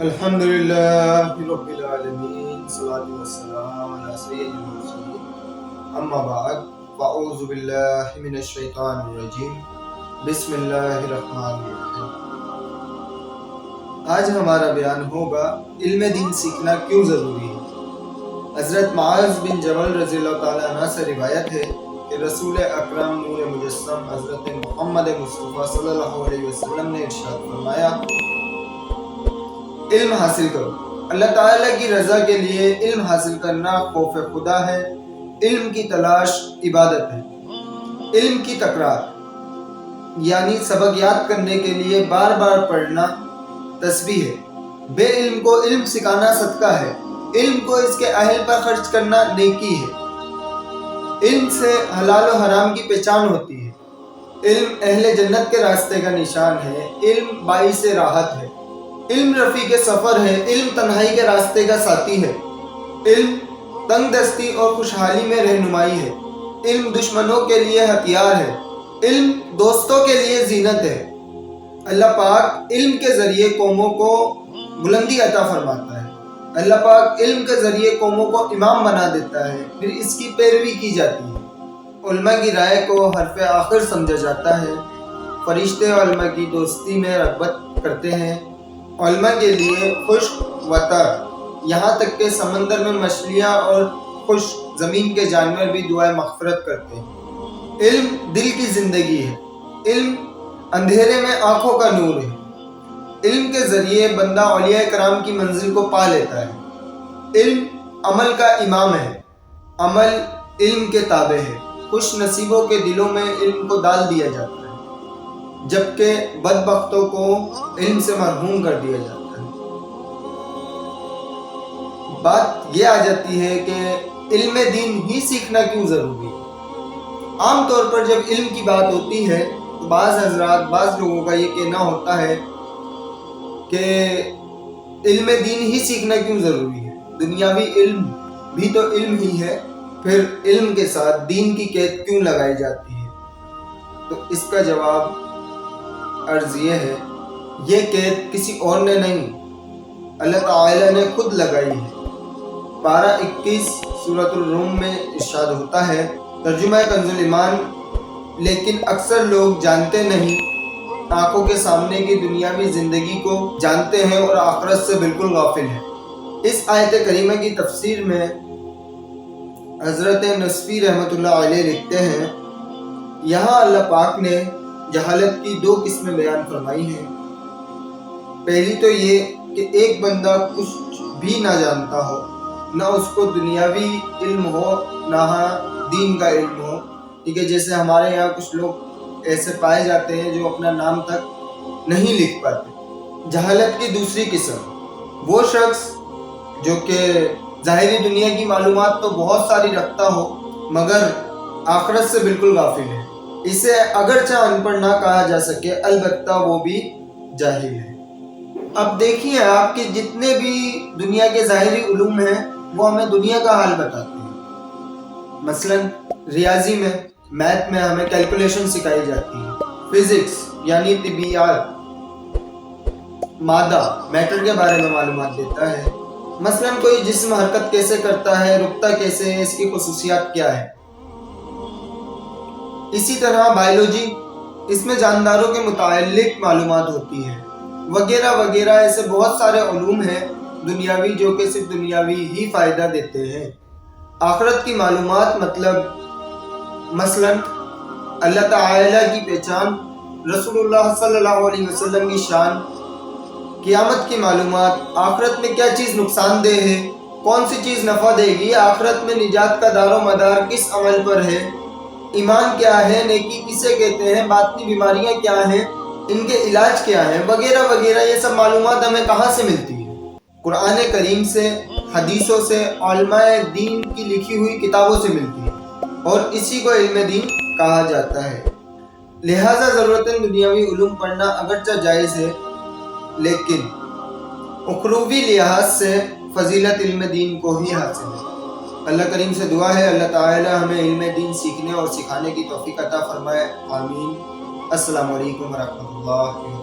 الحمدللہ رب العالمین صلاۃ والسلام علی سید المرسلین اما بعد فاعوذ باللہ من الشیطان الرجیم بسم اللہ الرحمن الرحیم۔ آج ہمارا بیان ہوگا علم دین سیکھنا کیوں ضروری ہے۔ حضرت معاذ بن جبل رضی اللہ تعالیٰ عنہ سے روایت ہے کہ رسول اکرم نور مجسم حضرت محمد مصطفیٰ صلی اللہ علیہ وسلم نے ارشاد فرمایا، علم حاصل کرو۔ اللہ تعالیٰ کی رضا کے لیے علم حاصل کرنا خوف خدا ہے، علم کی تلاش عبادت ہے، علم کی تکرار یعنی سبق یاد کرنے کے لیے بار بار پڑھنا تسبیح ہے، بے علم کو علم سکھانا صدقہ ہے، علم کو اس کے اہل پر خرچ کرنا نیکی ہے، علم سے حلال و حرام کی پہچان ہوتی ہے، علم اہل جنت کے راستے کا نشان ہے، علم باعث راحت ہے، علم رفیق سفر ہے، علم تنہائی کے راستے کا ساتھی ہے، علم تنگ دستی اور خوشحالی میں رہنمائی ہے، علم دشمنوں کے لیے ہتھیار ہے، علم دوستوں کے لیے زینت ہے۔ اللہ پاک علم کے ذریعے قوموں کو بلندی عطا فرماتا ہے، اللہ پاک علم کے ذریعے قوموں کو امام بنا دیتا ہے، پھر اس کی پیروی کی جاتی ہے، علماء کی رائے کو حرف آخر سمجھا جاتا ہے، فرشتے علماء کی دوستی میں رغبت کرتے ہیں، علماء کے لیے خشک و تر یہاں تک کہ سمندر میں مچھلیاں اور خشک زمین کے جانور بھی دعائیں مغفرت کرتے ہیں۔ علم دل کی زندگی ہے، علم اندھیرے میں آنکھوں کا نور ہے، علم کے ذریعے بندہ اولیاء کرام کی منزل کو پا لیتا ہے، علم عمل کا امام ہے، عمل علم کے تابع ہے، خوش نصیبوں کے دلوں میں علم کو ڈال دیا جاتا ہے جبکہ بدبختوں کو علم سے محروم کر دیا جاتا ہے۔ بات یہ آ جاتی ہے کہ علم دین ہی سیکھنا کیوں ضروری ہے۔ عام طور پر جب علم کی بات ہوتی ہے تو بعض حضرات بعض لوگوں کا یہ کہنا ہوتا ہے کہ علم دین ہی سیکھنا کیوں ضروری ہے، دنیاوی علم بھی تو علم ہی ہے، پھر علم کے ساتھ دین کی قید کیوں لگائی جاتی ہے؟ تو اس کا جواب عرض یہ ہے، یہ قید کسی اور نے نہیں، اللہ تعالی نے خود لگائی ہے۔ پارہ 21 سورۃ الروم میں ارشاد ہوتا ہے، ترجمہ کنز ایمان، لیکن اکثر لوگ جانتے نہیں، آنکھوں کے سامنے کی دنیاوی زندگی کو جانتے ہیں اور آخرت سے بالکل غافل ہیں۔ اس آیت کریمہ کی تفسیر میں حضرت نصفی رحمۃ اللہ علیہ لکھتے ہیں، یہاں اللہ پاک نے جہالت کی دو قسمیں بیان فرمائی ہیں۔ پہلی تو یہ کہ ایک بندہ کچھ بھی نہ جانتا ہو، نہ اس کو دنیاوی علم ہو نہ دین کا علم ہو، ٹھیک ہے، جیسے ہمارے یہاں کچھ لوگ ایسے پائے جاتے ہیں جو اپنا نام تک نہیں لکھ پاتے۔ جہالت کی دوسری قسم وہ شخص جو کہ ظاہری دنیا کی معلومات تو بہت ساری رکھتا ہو مگر آخرت سے بالکل غافل ہے، اسے اگرچہ ان پڑھ نہ کہا جا سکے البتہ وہ بھی جاہل ہے۔ اب دیکھیے آپ کہ جتنے بھی دنیا کے ظاہری علوم ہیں وہ ہمیں دنیا کا حال بتاتے ہیں، مثلا ریاضی میں میتھ میں ہمیں کیلکولیشن سکھائی جاتی ہے، فزکس یعنی طبیعیات مادہ میٹر کے بارے میں معلومات دیتا ہے، مثلا کوئی جسم حرکت کیسے کرتا ہے، رکتا کیسے ہے، اس کی خصوصیات کیا ہے۔ اسی طرح بائیولوجی، اس میں جانداروں کے متعلق معلومات ہوتی ہے، وغیرہ وغیرہ، ایسے بہت سارے علوم ہیں دنیاوی جو کہ صرف دنیاوی ہی فائدہ دیتے ہیں۔ آخرت کی معلومات مطلب مثلا اللہ تعالی کی پہچان، رسول اللہ صلی اللہ علیہ وسلم کی شان، قیامت کی معلومات، آخرت میں کیا چیز نقصان دہ ہے، کون سی چیز نفع دے گی، آخرت میں نجات کا دار و مدار کس عمل پر ہے، ایمان کیا ہے، نیکی کسے کہتے ہیں، باطنی بیماریاں کیا ہیں، ان کے علاج کیا ہیں، وغیرہ وغیرہ، یہ سب معلومات ہمیں کہاں سے ملتی ہے؟ قرآن کریم سے، حدیثوں سے، علماء دین کی لکھی ہوئی کتابوں سے ملتی ہے، اور اسی کو علم دین کہا جاتا ہے۔ لہٰذا ضرورت دنیاوی علوم پڑھنا اگرچہ جائز ہے لیکن اخروی لحاظ سے فضیلت علم دین کو ہی حاصل ہے۔ اللہ کریم سے دعا ہے اللہ تعالی ہمیں علم دین سیکھنے اور سکھانے کی توفیق عطا فرمائے، آمین۔ السلام علیکم ورحمۃ اللہ۔